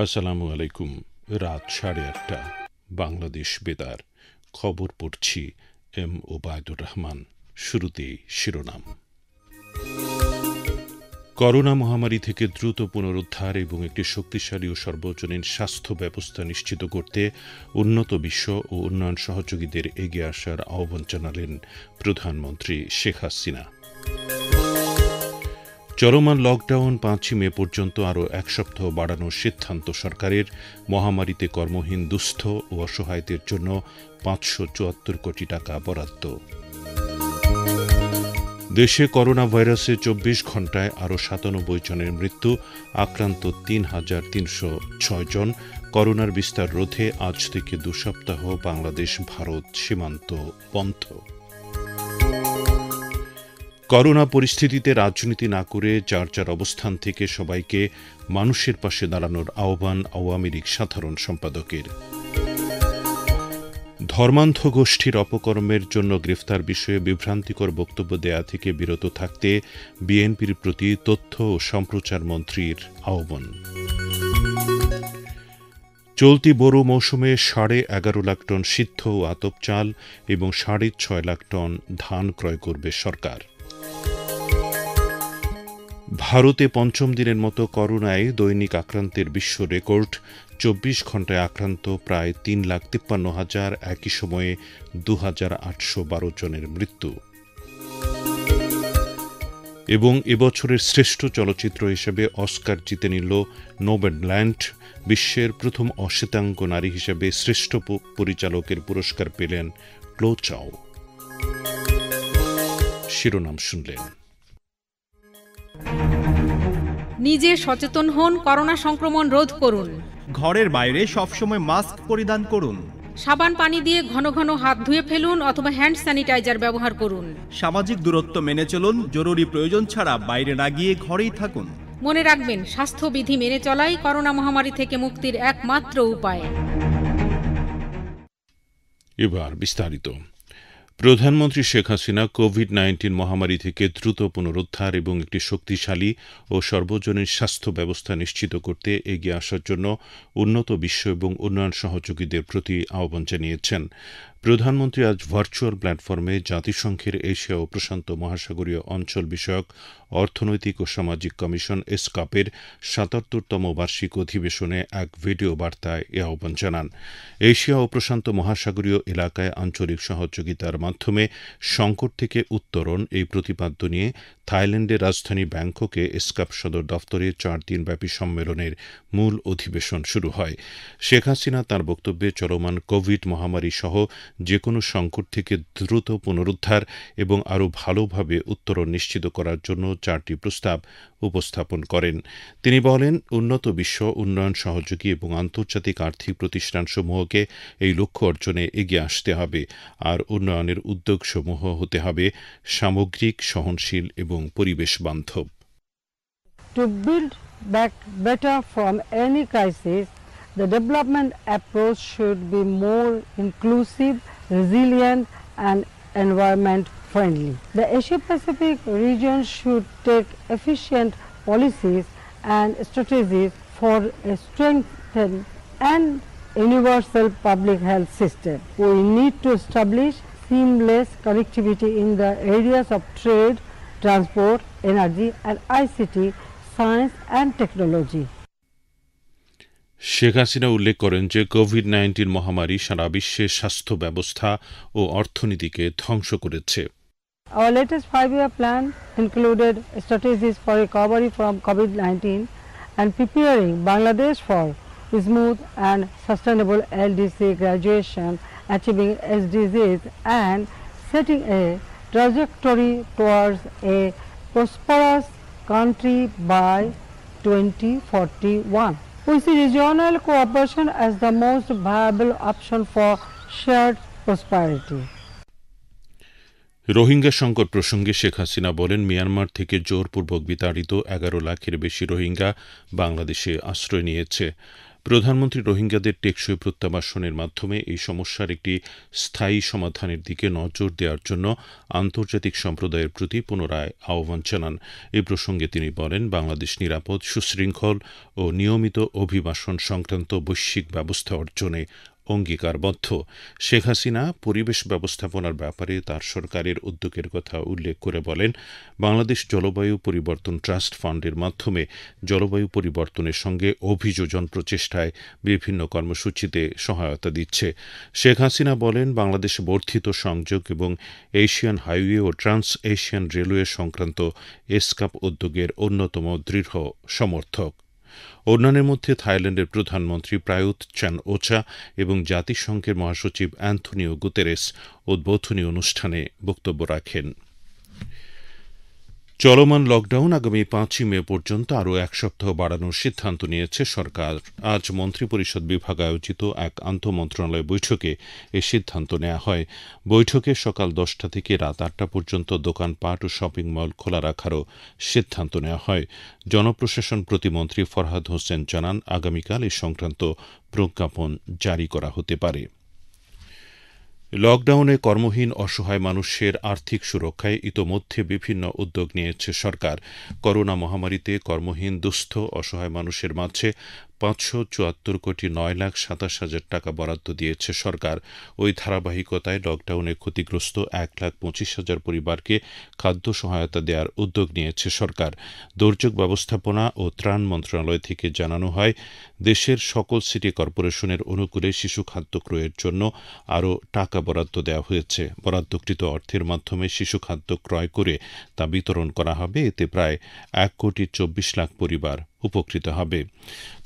আসসালামু আলাইকুম। রাত 8:30 বাংলাদেশ বেতার। খবর পড়ছি এম ওবায়দুর রহমান। শুরুতেই শিরোনাম। করোনা মহামারী থেকে দ্রুত পুনরুদ্ধার এবং একটি শক্তিশালী ও সর্বজনীন স্বাস্থ্য ব্যবস্থা নিশ্চিত করতে উন্নত বিশ্ব ও উন্নয়ন সহযোগীদের এগিয়ে আসার আহ্বান জানালেন প্রধানমন্ত্রী শেখ হাসিনা। চলমান লকডাউন 5 মে পর্যন্ত আরও 1 সপ্তাহ বাড়ানোর সিদ্ধান্ত সরকারের। মহামারীতে কর্মহীন দুস্থ ও অসহায়দের জন্য 574 কোটি টাকা বরাদ্দ। দেশে করোনা ভাইরাসে 24 ঘণ্টায় আরও 97 জনের মৃত্যু, আক্রান্ত 3,306 জন। করোনার বিস্তার রোধে আজ থেকে 2 সপ্তাহ বাংলাদেশ ভারত সীমান্ত বন্ধ। করোনা পরিস্থিতিতে রাজনীতি না করে যার যার অবস্থান থেকে সবাইকে মানুষের পাশে দাঁড়ানোর আহ্বান আওয়ামী লীগ সাধারণ সম্পাদকের। ধর্মান্ধ গোষ্ঠীর অপকর্মের জন্য গ্রেফতার বিষয়ে বিভ্রান্তিকর বক্তব্য দেয়া থেকে বিরত থাকতে বিএনপির প্রতি তথ্য ও সম্প্রচার মন্ত্রীর আহ্বান। চলতি বোরো মৌসুমে 11.5 লাখ টন সিদ্ধ ও আতপ চাল এবং 6.5 লাখ টন ধান ক্রয় করবে সরকার। ভারতে পঞ্চম দিনের মতো করোনায় দৈনিক আক্রান্তের বিশ্ব রেকর্ড। 24 ঘণ্টায় আক্রান্ত প্রায় 3,53,000, একই সময়ে 2,812 জনের মৃত্যু। এবং এবছরের শ্রেষ্ঠ চলচ্চিত্র হিসেবে অস্কার জিতে নিল নোম্যাডল্যান্ড। বিশ্বের প্রথম অশ্বেতাঙ্গ নারী হিসেবে শ্রেষ্ঠ পরিচালকের পুরস্কার পেলেন ক্লো চাও। শিরোনাম শুনলেন। নিজে সচেতন হন, করোনা সংক্রমণ রোধ করুন। ঘরের বাইরে সবসময় মাস্ক পরিধান করুন। সাবান পানি দিয়ে ঘন ঘন হাত ধুয়ে ফেলুন অথবা হ্যান্ড স্যানিটাইজার ব্যবহার করুন। সামাজিক দূরত্ব মেনে চলুন। জরুরি প্রয়োজন ছাড়া বাইরে না গিয়ে ঘরেই থাকুন। মনে রাখবেন, স্বাস্থ্যবিধি মেনে চলাই করোনা মহামারী থেকে মুক্তির একমাত্র উপায়। এবার বিস্তারিত। প্রধানমন্ত্রী শেখ হাসিনা কোভিড-19 মহামারী থেকে দ্রুত পুনরুদ্ধার এবং একটি শক্তিশালী ও সর্বজনীন স্বাস্থ্য ব্যবস্থা নিশ্চিত করতে এগিয়ে আসার জন্য উন্নত বিশ্ব এবং উন্নয়ন সহযোগীদের প্রতি আহ্বান জানিয়েছেন। প্রধানমন্ত্রী আজ ভার্চুয়াল প্ল্যাটফর্মে জাতিসংঘের এশিয়া ও প্রশান্ত মহাসাগরীয় অঞ্চল বিষয়ক অর্থনৈতিক ও সামাজিক কমিশন এসকাপের 77তম বার্ষিক অধিবেশনে এক ভিডিও বার্তায় এ আহ্বান জানান। এশিয়া ও প্রশান্ত মহাসাগরীয় এলাকায় আঞ্চলিক সহযোগিতার মাধ্যমে সংকট থেকে উত্তরণ, এই প্রতিপাদ্য নিয়ে থাইল্যান্ডের রাজধানী ব্যাংককে এসকাপ সদর দফতরে 4 দিনব্যাপী সম্মেলনের মূল অধিবেশন শুরু হয়। শেখ হাসিনা তাঁর বক্তব্যে চলমান কোভিড মহামারী সহ যে কোনো সংকট থেকে দ্রুত পুনরুদ্ধার এবং আরও ভালোভাবে উত্তরণ নিশ্চিত করার জন্য 4টি প্রস্তাব উপস্থাপন করেন। তিনি বলেন, উন্নত বিশ্ব, উন্নয়ন সহযোগী এবং আন্তর্জাতিক আর্থিক প্রতিষ্ঠানসমূহকে এই লক্ষ্য অর্জনে এগিয়ে আসতে হবে, আর উন্নয়নের উদ্যোগসমূহ হতে হবে সামগ্রিক, সহনশীল এবং পরিবেশ বান্ধব। To build back better from any crisis, the development approach should be more inclusive, resilient and environment friendly. The Asia-Pacific region should take efficient policies and strategies for a strengthened and universal public health system. We need to establish seamless connectivity in the areas of trade, transport, energy and ICT, science and technology. Sheikh Hasina উল্লেখ করেন যে COVID-19 মহামারী সারা বিশ্বের স্বাস্থ্য ব্যবস্থা ও অর্থনীতিকে ধ্বংস করেছে। Our latest 5-year plan included strategies for recovery from COVID-19 and preparing Bangladesh for smooth and sustainable LDC graduation, achieving SDGs and setting a trajectory towards a prosperous country by 2041. We see regional cooperation as the most viable option for shared prosperity. Rohingya সংকট প্রসঙ্গে শেখ হাসিনা বলেন, Myanmar থেকে জোরপূর্বক বিতাড়িত 11 লাখের বেশি রোহিঙ্গা বাংলাদেশে আশ্রয় নিয়েছে। প্রধানমন্ত্রী রোহিঙ্গাদের টেকসই প্রত্যাবাসনের মাধ্যমে এই সমস্যার একটি স্থায়ী সমাধানের দিকে নজর দেওয়ার জন্য আন্তর্জাতিক সম্প্রদায়ের প্রতি পুনরায় আহ্বান জানান। এ প্রসঙ্গে তিনি বলেন, বাংলাদেশ নিরাপদ, সুশৃঙ্খল ও নিয়মিত অভিবাসন সংক্রান্ত বৈশ্বিক ব্যবস্থা অর্জনে অঙ্গীকারবদ্ধ। শেখ হাসিনা পরিবেশ ব্যবস্থাপনার ব্যাপারে তার সরকারের উদ্যোগের কথা উল্লেখ করে বলেন, বাংলাদেশ জলবায়ু পরিবর্তন ট্রাস্ট ফান্ডের মাধ্যমে জলবায়ু পরিবর্তনের সঙ্গে অভিযোজন প্রচেষ্টায় বিভিন্ন কর্মসূচিতে সহায়তা দিচ্ছে। শেখ হাসিনা বলেন, বাংলাদেশ বর্ধিত সংযোগ এবং এশিয়ান হাইওয়ে ও ট্রান্স এশিয়ান রেলওয়ে সংক্রান্ত এসকাপ উদ্যোগের অন্যতম দৃঢ় সমর্থক। অন্যান্যের মধ্যে থাইল্যান্ডের প্রধানমন্ত্রী প্রায়ুত চান-ওচা এবং জাতিসংঘের মহাসচিব অ্যান্থনিও গুতেরেস উদ্বোধনী অনুষ্ঠানে বক্তব্য রাখেন। চলমান লকডাউন আগামী 5ই মে পর্যন্ত আরও এক সপ্তাহ বাড়ানোর সিদ্ধান্ত নিয়েছে সরকার। আজ মন্ত্রিপরিষদ বিভাগ আয়োজিত এক আন্তঃমন্ত্রণালয় বৈঠকে এ সিদ্ধান্ত নেওয়া হয়। বৈঠকে সকাল 10টা থেকে রাত 8টা পর্যন্ত দোকানপাট ও শপিং মল খোলা রাখারও সিদ্ধান্ত নেওয়া হয়। জনপ্রশাসন প্রতিমন্ত্রী ফরহাদ হোসেন জানান, আগামীকাল এ সংক্রান্ত প্রজ্ঞাপন জারি করা হতে পারে। লকডাউনে কর্মহীন অসহায় মানুষের আর্থিক সুরক্ষায় ইতোমধ্যে বিভিন্ন উদ্যোগ নিয়েছে সরকার। করোনা মহামারীতে কর্মহীন দুস্থ অসহায় মানুষের মাঝে 574,9,27,000 টাকা বরাদ্দ দিয়েছে সরকার। ওই ধারাবাহিকতায় লকডাউনে ক্ষতিগ্রস্ত 1,25,000 পরিবারকে খাদ্য সহায়তা দেওয়ার উদ্যোগ নিয়েছে সরকার। দুর্যোগ ব্যবস্থাপনা ও ত্রাণ মন্ত্রণালয় থেকে জানানো হয়, দেশের সকল সিটি কর্পোরেশনের অনুকূলে শিশু খাদ্য ক্রয়ের জন্য আরও টাকা বরাদ্দ দেওয়া হয়েছে। বরাদ্দকৃত অর্থের মাধ্যমে শিশু খাদ্য ক্রয় করে তা বিতরণ করা হবে। এতে প্রায় 1,24,00,000 পরিবার উপকৃত হবে।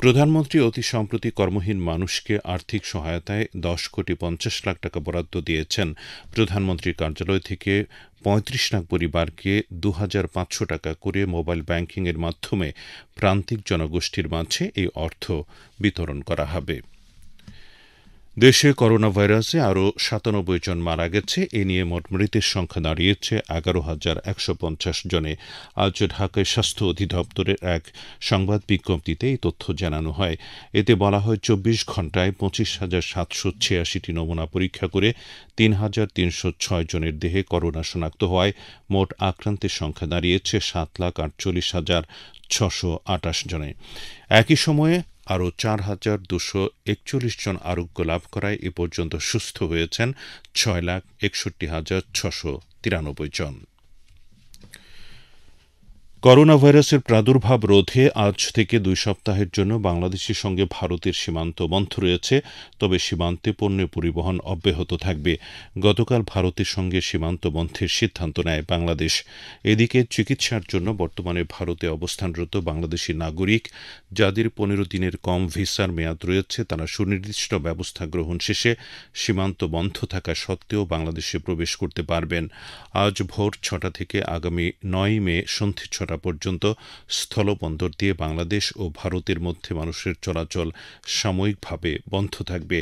প্রধানমন্ত্রী অতি সম্প্রতি কর্মহীন মানুষকে আর্থিক সহায়তায় 10,50,00,000 টাকা বরাদ্দ দিয়েছেন। প্রধানমন্ত্রীর কার্যালয় থেকে 35,00,000 পরিবারকে 2,500 টাকা করে মোবাইল ব্যাংকিংয়ের মাধ্যমে প্রান্তিক জনগোষ্ঠীর মাঝে এই অর্থ বিতরণ করা হবে। দেশে করোনা ভাইরাসে আরও 97 জন মারা গেছে। এ নিয়ে মোট মৃতের সংখ্যা দাঁড়িয়েছে 11,150 জনে। আজ ঢাকায় স্বাস্থ্য অধিদপ্তরের এক সংবাদ বিজ্ঞপ্তিতে এই তথ্য জানানো হয়। এতে বলা হয়, 24 ঘণ্টায় 25,786টি নমুনা পরীক্ষা করে 3,306 জনের দেহে করোনা শনাক্ত হওয়ায় মোট আক্রান্তের সংখ্যা দাঁড়িয়েছে 7,48,628 জনে। একই সময়ে আরও 4,241 জন আরোগ্য লাভ করায় এ পর্যন্ত সুস্থ হয়েছেন 6,61,693 জন। করোনা ভাইরাসের প্রাদুর্ভাব রোধে আজ থেকে 2 সপ্তাহের জন্য বাংলাদেশের সঙ্গে ভারতের সীমান্ত বন্ধ রয়েছে, তবে সীমান্তে পণ্য পরিবহন অব্যাহত থাকবে। গতকাল ভারতের সঙ্গে সীমান্ত বন্ধের সিদ্ধান্ত নেয় বাংলাদেশ। এদিকে চিকিৎসার জন্য বর্তমানে ভারতে অবস্থানরত বাংলাদেশি নাগরিক যাদের 15 দিনের কম ভিসার মেয়াদ রয়েছে, তারা সুনির্দিষ্ট ব্যবস্থা গ্রহণ শেষে সীমান্ত বন্ধ থাকা সত্ত্বেও বাংলাদেশে প্রবেশ করতে পারবেন। আজ ভোর 6টা থেকে আগামী 9 মে সন্ধ্যে 6টা পর্যন্ত স্থলবন্দর দিয়ে বাংলাদেশ ও ভারতের মধ্যে মানুষের চলাচল সাময়িকভাবে বন্ধ থাকবে।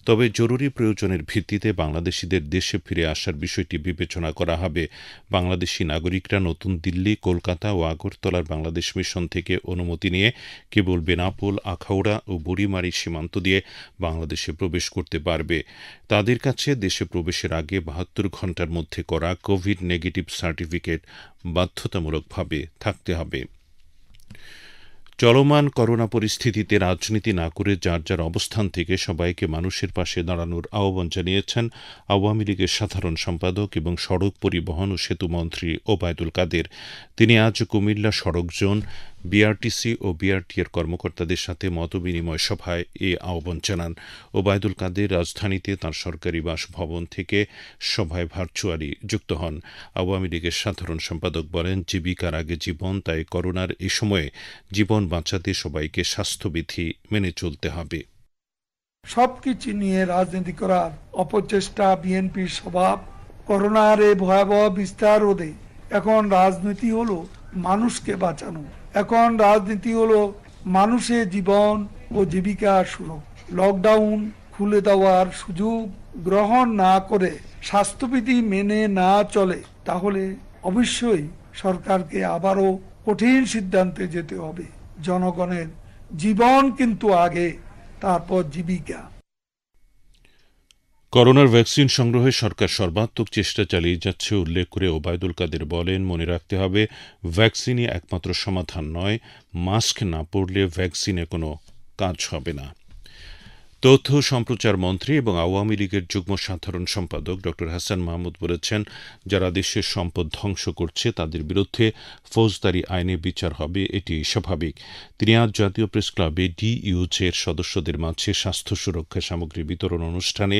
তবে জরুরি প্রয়োজনের ভিত্তিতে বাংলাদেশিদের দেশে ফিরে আসার বিষয়টি বিবেচনা করা হবে। বাংলাদেশি নাগরিকরা নতুন দিল্লি, কলকাতা ও আগরতলার বাংলাদেশ মিশন থেকে অনুমতি নিয়ে কেবল বেনাপোল, আখাউড়া ও বুড়িমারি সীমান্ত দিয়ে বাংলাদেশে প্রবেশ করতে পারবে। তাদের কাছে দেশে প্রবেশের আগে 72 ঘণ্টার মধ্যে করা কোভিড নেগেটিভ সার্টিফিকেট বাধ্যতামূলকভাবে থাকতে হবে। চলমান করোনা পরিস্থিতিতে রাজনীতি না করে যার যার অবস্থান থেকে সবাইকে মানুষের পাশে দাঁড়ানোর আহ্বান জানিয়েছেন আওয়ামী লীগের সাধারণ সম্পাদক এবং সড়ক পরিবহন ও সেতু মন্ত্রী ওবায়দুল কাদের। তিনি আজ কুমিল্লা সড়ক জোন, বিআরটিসি ও বিআরটিএর কর্মকর্তাদের সাথে মতবিনিময় সভায় এ আহ্বান জানান। ওবায়দুল কাদের রাজধানীতে তাঁর সরকারি বাসভবন থেকে সভায় ভার্চুয়ালি যুক্ত হন। আওয়ামী লীগের সাধারণ সম্পাদক বলেন, জীবিকার আগে জীবন, তাই করোনার এই সময়ে জীবন বাঁচাতে সবাইকে স্বাস্থ্যবিধি মেনে চলতে হবে। সবকিছু নিয়ে রাজনীতি করার অপচেষ্টা বিএনপির স্বভাব। করোনার এই ভয়াবহ বিস্তার রোধে এখন রাজনীতি হলো মানুষকে বাঁচানো, এখন রাজনীতি হলো মানুষের জীবন ও জীবিকার সুরক্ষা। লকডাউন খুলে দেওয়ার সুযোগ গ্রহণ না করে স্বাস্থ্যবিধি মেনে না চলে, তাহলে অবশ্যই সরকারকে আবারও কঠিন সিদ্ধান্তে যেতে হবে। জনগণের জীবন কিন্তু আগে, তারপর জীবিকা। করোনার ভ্যাকসিন সংগ্রহে সরকার সর্বাত্মক চেষ্টা চালিয়ে যাচ্ছে উল্লেখ করে ওবায়দুল কাদের বলেন, মনে রাখতে হবে ভ্যাকসিনই একমাত্র সমাধান নয়, মাস্ক না পরলে ভ্যাকসিনে কোনো কাজ হবে না। তথ্য সম্প্রচার মন্ত্রী এবং আওয়ামী লীগের যুগ্ম সাধারণ সম্পাদক ড হাসান মাহমুদ বলেছেন, যারা দেশের সম্পদ ধ্বংস করছে তাদের বিরুদ্ধে ফৌজদারি আইনে বিচার হবে, এটি স্বাভাবিক। তিনি আজ জাতীয় প্রেস ক্লাবে ডিইউজের সদস্যদের মাঝে স্বাস্থ্য সুরক্ষা সামগ্রী বিতরণ অনুষ্ঠানে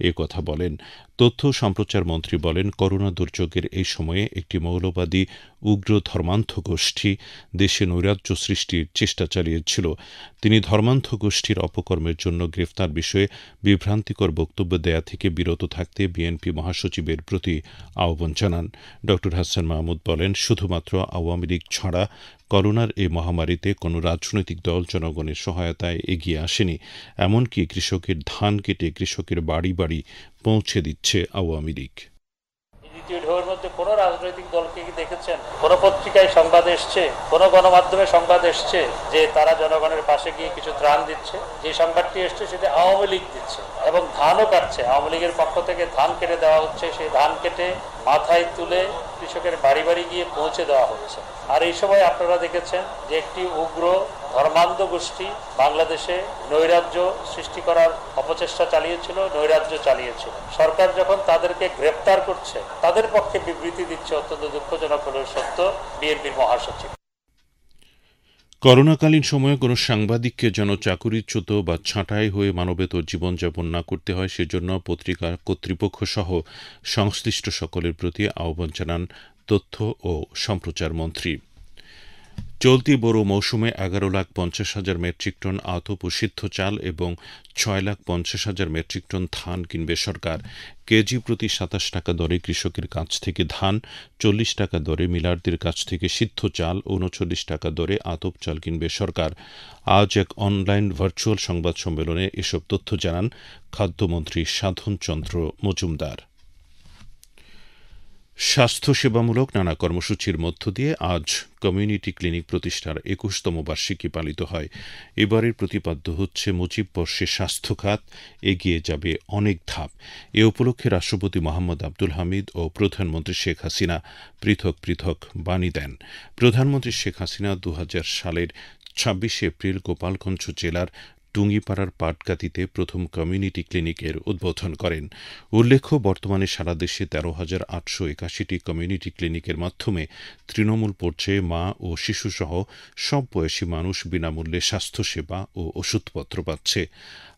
এ কথা বলেন। তথ্য সম্প্রচার মন্ত্রী বলেন, করোনা দুর্যোগের এই সময়ে একটি মৌলবাদী উগ্র ধর্মান্ধ গোষ্ঠী দেশে নৈরাজ্য সৃষ্টির চেষ্টা চালিয়েছিল। তিনি ধর্মান্ধ গোষ্ঠীর অপকর্মের জন্য গ্রেফতার বিষয়ে বিভ্রান্তিকর বক্তব্য দেয়া থেকে বিরত থাকতে বিএনপি মহাসচিবের প্রতি আহ্বান জানান। ড হাসান মাহমুদ বলেন, শুধুমাত্র আওয়ামী লীগ ছাড়া করোনার এই মহামারীতে কোনো রাজনৈতিক দল জনগণের সহায়তায় এগিয়ে আসেনি। এমনকি কৃষকের ধান কেটে কৃষকের বাড়ি বাড়ি পৌঁছে দিচ্ছে আওয়ামী লীগ। দ্বিতীয় ঢেউয়ের মধ্যে কোনো রাজনৈতিক দলকে কি দেখেছেন? কোনো পত্রিকায় সংবাদ এসছে, কোনো গণমাধ্যমে সংবাদ এসছে যে তারা জনগণের পাশে গিয়ে কিছু ত্রাণ দিচ্ছে? যে সংবাদটি এসছে সেটা আওয়ামী লীগ দিচ্ছে এবং ধানও কাটছে। আওয়ামী লীগের পক্ষ থেকে ধান কেটে দেওয়া হচ্ছে, সেই ধান কেটে মাথায় তুলে কৃষকের বাড়ি বাড়ি গিয়ে পৌঁছে দেওয়া হচ্ছে। আর এই সময় আপনারা দেখেছেন যে একটি উগ্র ধর্মান্ধ গোষ্ঠী বাংলাদেশে নৈরাজ্য সৃষ্টি করার অপচেষ্টা চালিয়েছিল, নৈরাজ্য চালিয়েছিল। সরকার যখন তাদেরকে গ্রেপ্তার করছে, তাদের পক্ষে বিবৃতি দিচ্ছে, অত্যন্ত দুঃখজনক হলেও সত্য, বিএনপির মহাসচিব। করোনাকালীন সময়ে কোনো সাংবাদিককে যেন চাকুরিচ্যুত বা ছাঁটাই হয়ে মানবেতর জীবনযাপন না করতে হয়, সেজন্য পত্রিকা কর্তৃপক্ষ সহ সংশ্লিষ্ট সকলের প্রতি আহ্বান জানান তথ্য ও সম্প্রচার মন্ত্রী। চলতি বোরো মৌসুমে 11,50,000 মেট্রিক টন আতপ ও সিদ্ধ চাল এবং 6,50,000 মেট্রিক টন ধান কিনবে সরকার। কেজি প্রতি 27 টাকা দরে কৃষকের কাছ থেকে ধান, 40 টাকা দরে মিলারদের কাছ থেকে সিদ্ধ চাল, 39 টাকা দরে আতপ চাল কিনবে সরকার। আজ এক অনলাইন ভার্চুয়াল সংবাদ সম্মেলনে এসব তথ্য জানান খাদ্যমন্ত্রী সাধন চন্দ্র মজুমদার। স্বাস্থ্যসেবামূলক নানা কর্মসূচির মধ্য দিয়ে আজ কমিউনিটি ক্লিনিক প্রতিষ্ঠার 21তম বার্ষিকী পালিত হয়। এবারের প্রতিপাদ্য হচ্ছে, মুজিব বর্ষে স্বাস্থ্য খাত এগিয়ে যাবে অনেক ধাপ। এ উপলক্ষে রাষ্ট্রপতি মোহাম্মদ আব্দুল হামিদ ও প্রধানমন্ত্রী শেখ হাসিনা পৃথক পৃথক বাণী দেন। প্রধানমন্ত্রী শেখ হাসিনা 2000 সালের 26 এপ্রিল গোপালগঞ্জ জেলার টুঙ্গিপাড়ার পাটগাতিতে প্রথম কমিউনিটি ক্লিনিকের উদ্বোধন করেন। উল্লেখ্য, বর্তমানে সারা দেশে 13,881টি কমিউনিটি ক্লিনিকের মাধ্যমে তৃণমূল পর্যায়ে মা ও শিশুসহ সব বয়সী মানুষ বিনামূল্যে স্বাস্থ্যসেবা ও ওষুধপত্র পাচ্ছে।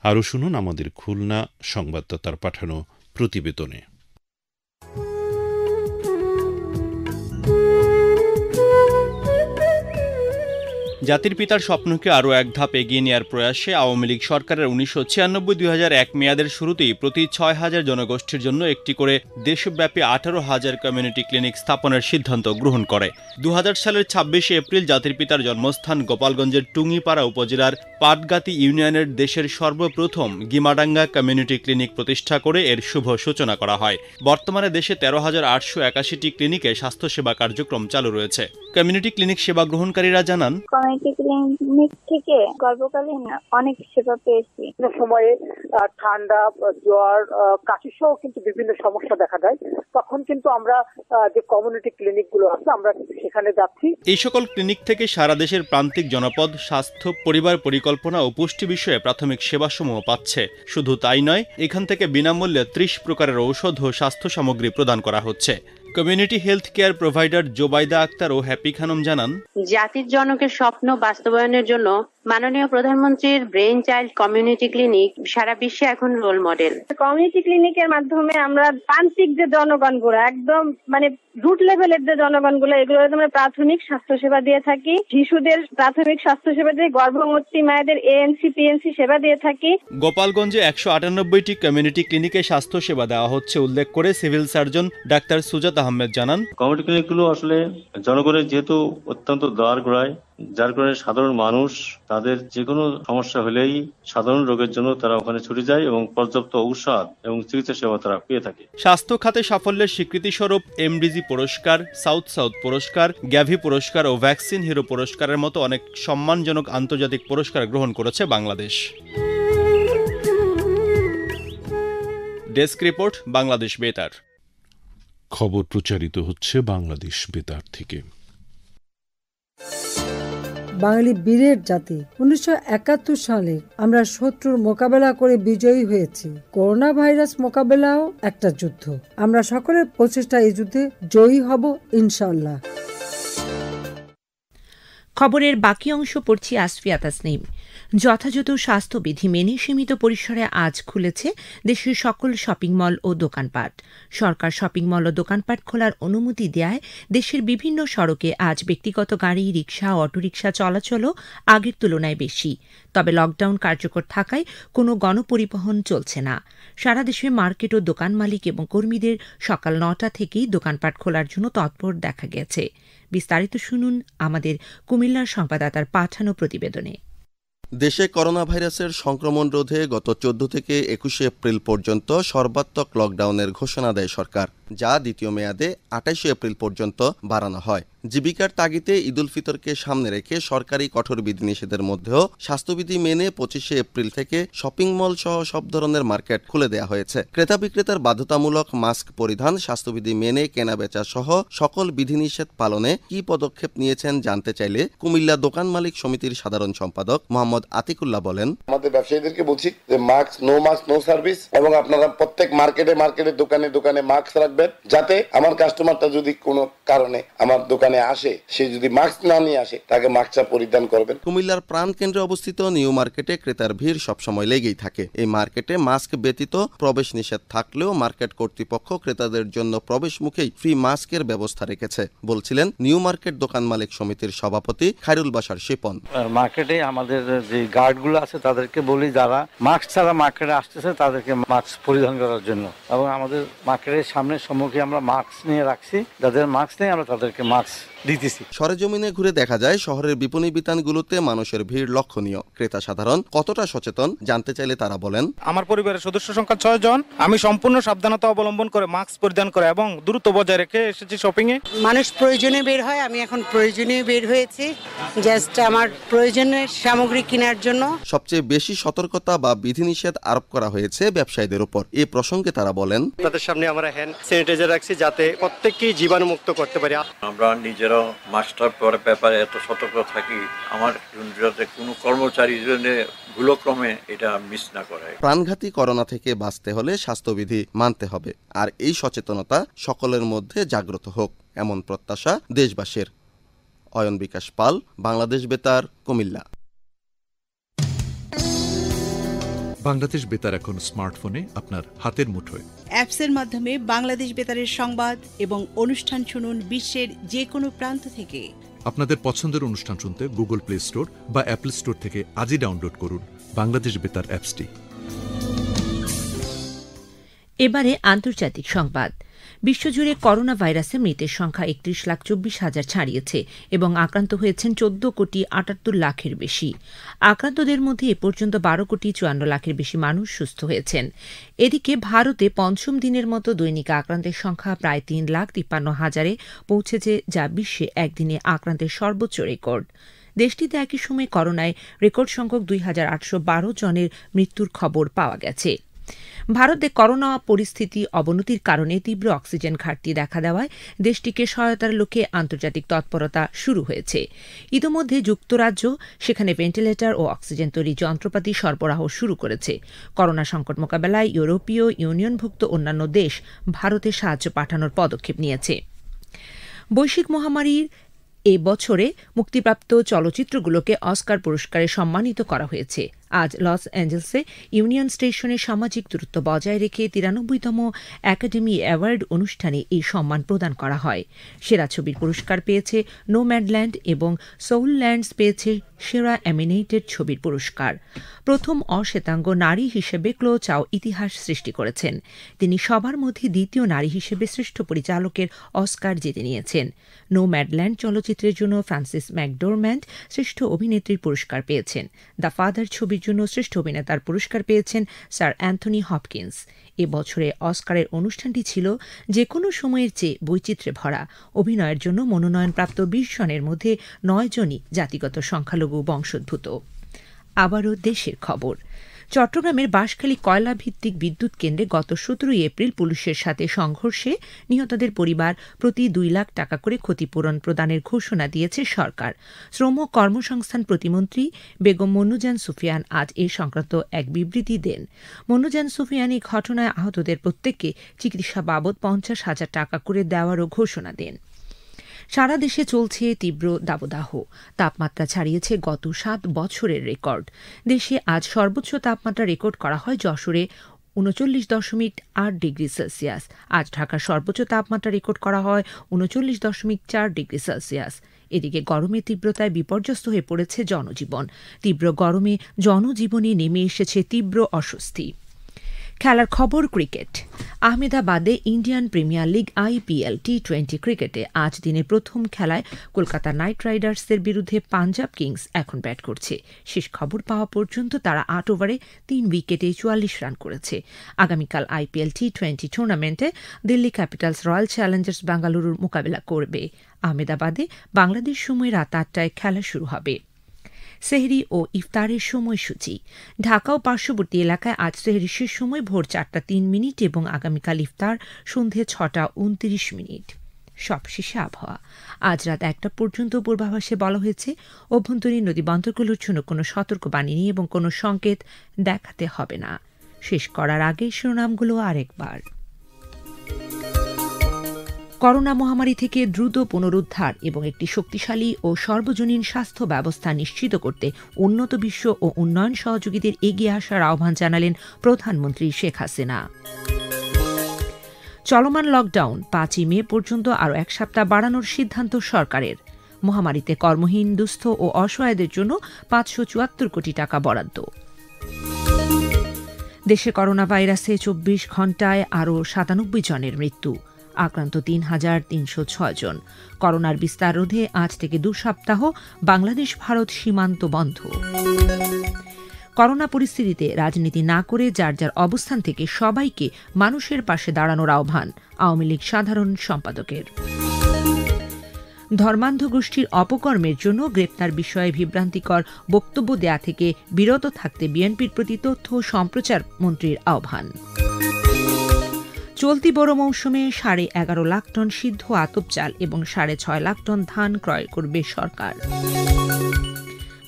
আরও শুনুন আমাদের খুলনা সংবাদদাতার পাঠানো প্রতিবেদনে। জাতির পিতার স্বপ্নকে আরও এক ধাপ এগিয়ে নেওয়ার প্রয়াসে আওয়ামী লীগ সরকারের 1996-2001 মেয়াদের শুরুতেই প্রতি 6,000 জনগোষ্ঠীর জন্য একটি করে দেশব্যাপী 18,000 কমিউনিটি ক্লিনিক স্থাপনের সিদ্ধান্ত গ্রহণ করে। 2000 সালের 26 এপ্রিল জাতির পিতার জন্মস্থান গোপালগঞ্জের টুঙ্গিপাড়া উপজেলার পাটগাতি ইউনিয়নের দেশের সর্বপ্রথম গিমাডাঙ্গা কমিউনিটি ক্লিনিক প্রতিষ্ঠা করে এর শুভ সূচনা করা হয়। বর্তমানে দেশে 13,881টি ক্লিনিকে স্বাস্থ্যসেবা কার্যক্রম চালু রয়েছে। কমিউনিটি ক্লিনিক সেবা গ্রহণকারীরা জানান, কমিউনিটি ক্লিনিক থেকে গর্ভকালীন অনেক সেবা পেয়েছি। সময়ে ঠান্ডা, জ্বর, কাশি সহ কিন্তু বিভিন্ন সমস্যা দেখা দেয়, তখন কিন্তু আমরা যে কমিউনিটি ক্লিনিক গুলো আছে আমরা কিন্তু সেখানে যাচ্ছি। এই সকল ক্লিনিক থেকে সারা দেশের প্রান্তিক জনপদ স্বাস্থ্য, পরিবার পরিকল্পনা ও পুষ্টি বিষয়ে প্রাথমিক সেবাসমূহ পাচ্ছে। শুধু তাই নয়, এখান থেকে বিনামূল্যে 30 প্রকারের ঔষধ ও স্বাস্থ্য সামগ্রী প্রদান করা হচ্ছে। Community health care provider Zobaida Akter ও হ্যাপি খানম জানান, জাতির জনকের স্বপ্ন বাস্তবায়নের জন্য মাননীয় প্রধানমন্ত্রীর ব্রেইন চাইল্ড কমিউনিটি ক্লিনিক সারা বিশ্বে এখন রোল মডেল। কমিউনিটি ক্লিনিকের মাধ্যমে আমরা প্রান্তিক যে জনগণগুলো, একদম মানে রুট লেভেলের যে জনগণগুলো, এগুলো আমরা প্রাথমিক স্বাস্থ্যসেবা দিয়ে থাকি। শিশুদের প্রাথমিক স্বাস্থ্যসেবা দিয়ে, গর্ভবতী মায়েদের এএনসি পিএনসি সেবা দিয়ে থাকি। গোপালগঞ্জে 198টি কমিউনিটি ক্লিনিকে স্বাস্থ্যসেবা দেওয়া হচ্ছে উল্লেখ করে সিভিল সার্জন ডাক্তার সুজাত আহমেদ জানান, কমিউনিটি ক্লিনিকগুলো আসলে জনগণের যেহেতু অত্যন্ত দোয়ার গোড়ায়, যার কারণে সাধারণ মানুষ তাদের যে কোনো সমস্যা হলেই সাধারণ রোগের জন্য তারা ওখানে ছুটে যায় এবং পর্যাপ্ত ঔষধ এবং চিকিৎসা সেবা তারা পেয়ে থাকে। স্বাস্থ্য খাতে সাফল্যের স্বীকৃতিস্বরূপ এমডিজি পুরস্কার, সাউথ পুরস্কার, গ্যাভি পুরস্কার ও ভ্যাকসিন হিরো পুরস্কারের মতো অনেক সম্মানজনক আন্তর্জাতিক পুরস্কার গ্রহণ করেছে বাংলাদেশ। ডেস্ক রিপোর্ট, বাংলাদেশ বেতার। খবর প্রচারিত হচ্ছে বাংলাদেশ বেতার থেকে। বাঙালি বীরের জাতি, 1971 সালে আমরা শত্রুর মোকাবেলা করে বিজয়ী হয়েছি। করোনা ভাইরাস মোকাবেলাও একটা যুদ্ধ। আমরা সকলের প্রচেষ্টা এই যুদ্ধে জয়ী হব ইনশাআল্লাহ। খবরের বাকি অংশ পড়ছি আসফিয়া তাসনিম। যথাযথ স্বাস্থ্যবিধি মেনে সীমিত পরিসরে আজ খুলেছে দেশের সকল শপিং মল ও দোকানপাট। সরকার শপিং মল ও দোকানপাট খোলার অনুমতি দেয়ায় দেশের বিভিন্ন সড়কে আজ ব্যক্তিগত গাড়ি, রিকশা, অটোরিকশা চলাচলও আগের তুলনায় বেশি। তবে লকডাউন কার্যকর থাকায় কোনো গণপরিবহন চলছে না। সারা দেশে মার্কেট ও দোকান মালিক এবং কর্মীদের সকাল 9টা থেকেই দোকানপাট খোলার জন্য তৎপর দেখা গেছে। বিস্তারিত শুনুন আমাদের কুমিল্লার সংবাদদাতার পাঠানো প্রতিবেদনে। দেশে করোনা ভাইরাসের সংক্রমণ রোধে গত 14 থেকে 21 এপ্রিল পর্যন্ত সর্বাত্মক লকডাউনের ঘোষণা দেয় সরকার, যা দ্বিতীয় মেয়াদে 28 এপ্রিল পর্যন্ত বাড়ানো হয়। জীবিকার তাগিদে ঈদ উল ফিতরকে সামনে রেখে সরকারি কঠোর বিধিনিষেধের মধ্যেও স্বাস্থ্যবিধি মেনে 25 এপ্রিল থেকে শপিং মল সহ সব ধরনের মার্কেট খুলে দেওয়া হয়েছে। ক্রেতা বিক্রেতার বাধ্যতামূলক মাস্ক পরিধান, স্বাস্থ্যবিধি মেনে কেনাবেচা সহ সকল বিধিনিষেধ পালনে কি পদক্ষেপ নিয়েছেন জানতে চাইলে কুমিল্লা দোকান মালিক সমিতির সাধারণ সম্পাদক মোহাম্মদ আতিকুল্লাহ বলেন, আমাদের ব্যবসায়ীদেরকে বলছি যে মাস্ক, নো সার্ভিস, এবং আপনারা প্রত্যেক মার্কেটে দোকানে মাস্ক রাখবেন, যাতে আমার কাস্টমারটা যদি কোনো কারণে আমার দোকানে আসে, সে যদি মাস্ক না নিয়ে আসে তাকে মাস্কটা পরিধান করবেন। কুমিল্লার প্রাণকেন্দ্রে অবস্থিত নিউ মার্কেটে ক্রেতার ভিড় সবসময় লেগেই থাকে। এই মার্কেটে মাস্ক ব্যতীত প্রবেশ নিষেধ থাকলেও মার্কেট কর্তৃপক্ষ ক্রেতাদের জন্য প্রবেশ মুখেই ফ্রি মাস্কের ব্যবস্থা রেখেছে, বলছিলেন নিউ মার্কেট দোকান মালিক সমিতির সভাপতি খায়রুল বাশার শিপন। মার্কেটে আমাদের যে গার্ডগুলো আছে তাদেরকে বলি যারা মাস্ক ছাড়া মার্কেটে আসতেছে তাদেরকে মাস্ক পরিধান করার জন্য, এবং আমাদের মার্কেটের সম্মুখে আমরা মাস্ক নিয়ে রাখছি, যাদের মাস্ক নেই আমরা তাদেরকে মাস্ক দিতেছি। সরেজমিনে ঘুরে দেখা যায় শহরের বিপণী বিতানগুলোতে মানুষের ভিড় লক্ষণীয়। ক্রেতা সাধারণ কতটা সচেতন জানতে চাইলে তারা বলেন, আমার পরিবারের সদস্য সংখ্যা 6 জন। আমি সম্পূর্ণ সাবধানতা অবলম্বন করে মাস্ক পরিধান করে এবং দূরত্ব বজায় রেখে এসেছি শপিং এ। মানুষ প্রয়োজনে বের হয়, আমি এখন প্রয়োজনে বের হয়েছি, জাস্ট আমার প্রয়োজনের সামগ্রী কেনার জন্য। সবচেয়ে বেশি সতর্কতা বা বিধিনিষেধ আরোপ করা হয়েছে ব্যবসায়ীদের উপর। এই প্রসঙ্গে তারা বলেন, তাদের সামনে আমরা হ্যান্ড স্যানিটাইজার রাখছি যাতে প্রত্যেককেই জীবাণুমুক্ত করতে পারি। আমরা নিজেরাও মাস্টার পরে ব্যাপারে এত সতর্ক থাকি, আমার যাতে কোনো কর্মচারী ভুলক্রমে এটা মিস না করে। প্রাণঘাতী করোনা থেকে বাঁচতে হলে স্বাস্থ্যবিধি মানতে হবে, আর এই সচেতনতা সকলের মধ্যে জাগ্রত হোক, এমন প্রত্যাশা দেশবাসীর। অয়ন বিকাশ পাল, বাংলাদেশ বেতার, কুমিল্লা। বাংলাদেশ বেতার এখন স্মার্টফোনে আপনার হাতের মুঠোয়। অ্যাপসের মাধ্যমে বাংলাদেশ বেতারের সংবাদ এবং অনুষ্ঠান শুনুন বিশ্বের যে কোনো প্রান্ত থেকে। আপনাদের পছন্দের অনুষ্ঠান শুনতে গুগল প্লে স্টোর বা অ্যাপল স্টোর থেকে আজই ডাউনলোড করুন বাংলাদেশ বেতার অ্যাপসটি। এবারে আন্তর্জাতিক সংবাদ। বিশ্বজুড়ে করোনা ভাইরাসে মৃতের সংখ্যা 31,24,000 ছাড়িয়েছে এবং আক্রান্ত হয়েছেন 14,78,00,000-এর বেশি। আক্রান্তদের মধ্যে এ পর্যন্ত 12,54,00,000-এর বেশি মানুষ সুস্থ হয়েছেন। এদিকে ভারতে পঞ্চম দিনের মতো দৈনিক আক্রান্তের সংখ্যা প্রায় 3,53,000-এ পৌঁছেছে, যা বিশ্বে একদিনে আক্রান্তের সর্বোচ্চ রেকর্ড। দেশটিতে একই সময় করোনায় রেকর্ড সংখ্যক 2,812 জনের মৃত্যুর খবর পাওয়া গেছে। ভারতে করোনা পরিস্থিতি অবনতির কারণে তীব্র অক্সিজেন ঘাটতি দেখা দেওয়ায় দেশটিকে সহায়তার লক্ষ্যে আন্তর্জাতিক তৎপরতা শুরু হয়েছে। ইতোমধ্যে যুক্তরাজ্য সেখানে ভেন্টিলেটর ও অক্সিজেন তৈরি যন্ত্রপাতি সরবরাহ শুরু করেছে। করোনা সংকট মোকাবেলায় ইউরোপীয় ইউনিয়নভুক্ত অন্যান্য দেশ ভারতে সাহায্য পাঠানোর পদক্ষেপ নিয়েছে। বৈশ্বিক মহামারীর এ বছরে মুক্তিপ্রাপ্ত চলচ্চিত্রগুলোকে অস্কার পুরস্কারে সম্মানিত করা হয়েছে। আজ লস অ্যাঞ্জেলসে ইউনিয়ন স্টেশনে সামাজিক দূরত্ব বজায় রেখে 93তম একাডেমি অ্যাওয়ার্ড অনুষ্ঠানে এই সম্মান প্রদান করা হয়। সেরা ছবির পুরস্কার পেয়েছে নোম্যাডল্যান্ড এবং সোউলল্যান্ডস পেয়েছে সেরা অ্যানিমেটেড ছবির পুরস্কার। প্রথম অশ্বেতাঙ্গ নারী হিসেবে ক্লো চাও ইতিহাস সৃষ্টি করেছেন। তিনি সবার মধ্যে দ্বিতীয় নারী হিসেবে শ্রেষ্ঠ পরিচালকের অস্কার জিতে নিয়েছেন। নোম্যাডল্যান্ড চলচ্চিত্রের জন্য ফ্রান্সিস ম্যাকডোরম্যান্ড শ্রেষ্ঠ অভিনেত্রীর পুরস্কার পেয়েছেন। দ্য ফাদার ছবির জন্য শ্রেষ্ঠ অভিনেতার পুরস্কার পেয়েছেন স্যার অ্যান্থনি হপকিন্স। এবছরে অস্কারের অনুষ্ঠানটি ছিল যে কোনো সময়ের চেয়ে বৈচিত্র্যে ভরা। অভিনয়ের জন্য মনোনয়নপ্রাপ্ত 20 জনের মধ্যে 9 জনই জাতিগত সংখ্যালঘু বংশোদ্ভূত। আবারও দেশের খবর। চট্টগ্রামের বাঁশখালী কয়লা ভিত্তিক বিদ্যুৎ কেন্দ্রে গত 17 এপ্রিল পুলিশের সাথে সংঘর্ষে নিহতদের পরিবার প্রতি 2 লাখ টাকা করে ক্ষতিপূরণ প্রদানের ঘোষণা দিয়েছে সরকার। শ্রম কর্মসংস্থান প্রতিমন্ত্রী বেগম মনুজান সুফিয়ান আজ এ সংক্রান্ত এক বিবৃতি দেন। মনুজান সুফিয়ান এই ঘটনায় আহতদের প্রত্যেককে চিকিৎসা বাবদ 50,000 টাকা করে দেওয়ারও ঘোষণা দেন। সারা দেশে চলছে তীব্র দাবদাহ। তাপমাত্রা ছাড়িয়েছে গত 7 বছরের রেকর্ড। দেশে আজ সর্বোচ্চ তাপমাত্রা রেকর্ড করা হয় যশোরে 39.8 ডিগ্রি সেলসিয়াস। আজ ঢাকার সর্বোচ্চ তাপমাত্রা রেকর্ড করা হয় 39.4 ডিগ্রি সেলসিয়াস। এদিকে গরমের তীব্রতায় বিপর্যস্ত হয়ে পড়েছে জনজীবন। তীব্র গরমে জনজীবনে নেমে এসেছে তীব্র অস্বস্তি। খেলার খবর ক্রিকেট। আহমেদাবাদে Indian premier league IPL T20 ক্রিকেটে আজ দিনের প্রথম খেলায় কলকাতা নাইট রাইডার্সের বিরুদ্ধে পাঞ্জাব কিংস এখন ব্যাট করছে। শেষ খবর পাওয়া পর্যন্ত তারা 8 ওভারে 3 উইকেটে 44 রান করেছে। আগামীকাল IPL T20 টুর্নামেন্টে দিল্লি ক্যাপিটালস রয়্যাল চ্যালেঞ্জার্স বেঙ্গালুরুর মোকাবেলা করবে। আহমেদাবাদে বাংলাদেশ সময় রাত 8টায় খেলা শুরু হবে। সেহরি ও ইফতারের সময়সূচি। ঢাকা ও পার্শ্ববর্তী এলাকায় আজ সেহরি শেষ সময় ভোর 4:03 এবং আগামীকাল ইফতার সন্ধে 6:29। সবশেষে আবহাওয়া। আজ রাত 1টা পর্যন্ত পূর্বাভাসে বলা হয়েছে অভ্যন্তরীণ নদী বন্দরগুলোর জন্য কোনো সতর্কবাণী নেই এবং কোনো সংকেত দেখাতে হবে না। শেষ করার আগে শিরোনামগুলো আরেকবার। করোনা মহামারী থেকে দ্রুত পুনরুদ্ধার এবং একটি শক্তিশালী ও সর্বজনীন স্বাস্থ্য ব্যবস্থা নিশ্চিত করতে উন্নত বিশ্ব ও উন্নয়ন সহযোগীদের এগিয়ে আসার আহ্বান জানালেন প্রধানমন্ত্রী শেখ হাসিনা। চলমান লকডাউন 5ই মে পর্যন্ত আরও 1 সপ্তাহ বাড়ানোর সিদ্ধান্ত সরকারের। মহামারীতে কর্মহীন, দুস্থ ও অসহায়দের জন্য 574 কোটি টাকা বরাদ্দ। দেশে করোনা ভাইরাসে 24 ঘণ্টায় আরও 97 জনের মৃত্যু। আক্রান্ত 3,306 জন। করোনার বিস্তার রোধে আজ থেকে 2 সপ্তাহ বাংলাদেশ ভারত সীমান্ত বন্ধ। করোনা পরিস্থিতিতে রাজনীতি না করে যার যার অবস্থান থেকে সবাইকে মানুষের পাশে দাঁড়ানোর আহ্বান আওয়ামী লীগ সাধারণ সম্পাদকের। ধর্মান্ধ গোষ্ঠীর অপকর্মের জন্য গ্রেপ্তার বিষয়ে বিভ্রান্তিকর বক্তব্য দেয়া থেকে বিরত থাকতে বিএনপির প্রতি তথ্য ও সম্প্রচার মন্ত্রীর আহ্বান। চলতি বড় মৌসুমে 11.5 লাখ টন সিদ্ধ আতপ চাল এবং 6.5 লাখ টন ধান ক্রয় করবে সরকার।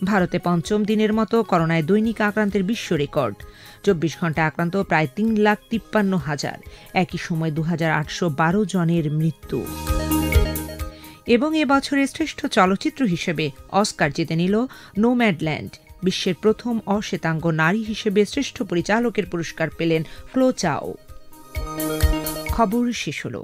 ভারতে পঞ্চম দিনের মতো করোনায় দৈনিক আক্রান্তের বিশ্ব রেকর্ড। 24 ঘণ্টায় আক্রান্ত প্রায় 3,53,000। একই সময় 2,812 জনের মৃত্যু। এবং এবছরের শ্রেষ্ঠ চলচ্চিত্র হিসেবে অস্কার জিতে নিল নোম্যাডল্যান্ড। বিশ্বের প্রথম অশ্বেতাঙ্গ নারী হিসেবে শ্রেষ্ঠ পরিচালকের পুরস্কার পেলেন ক্লো চাও। খবর শেষ হলো।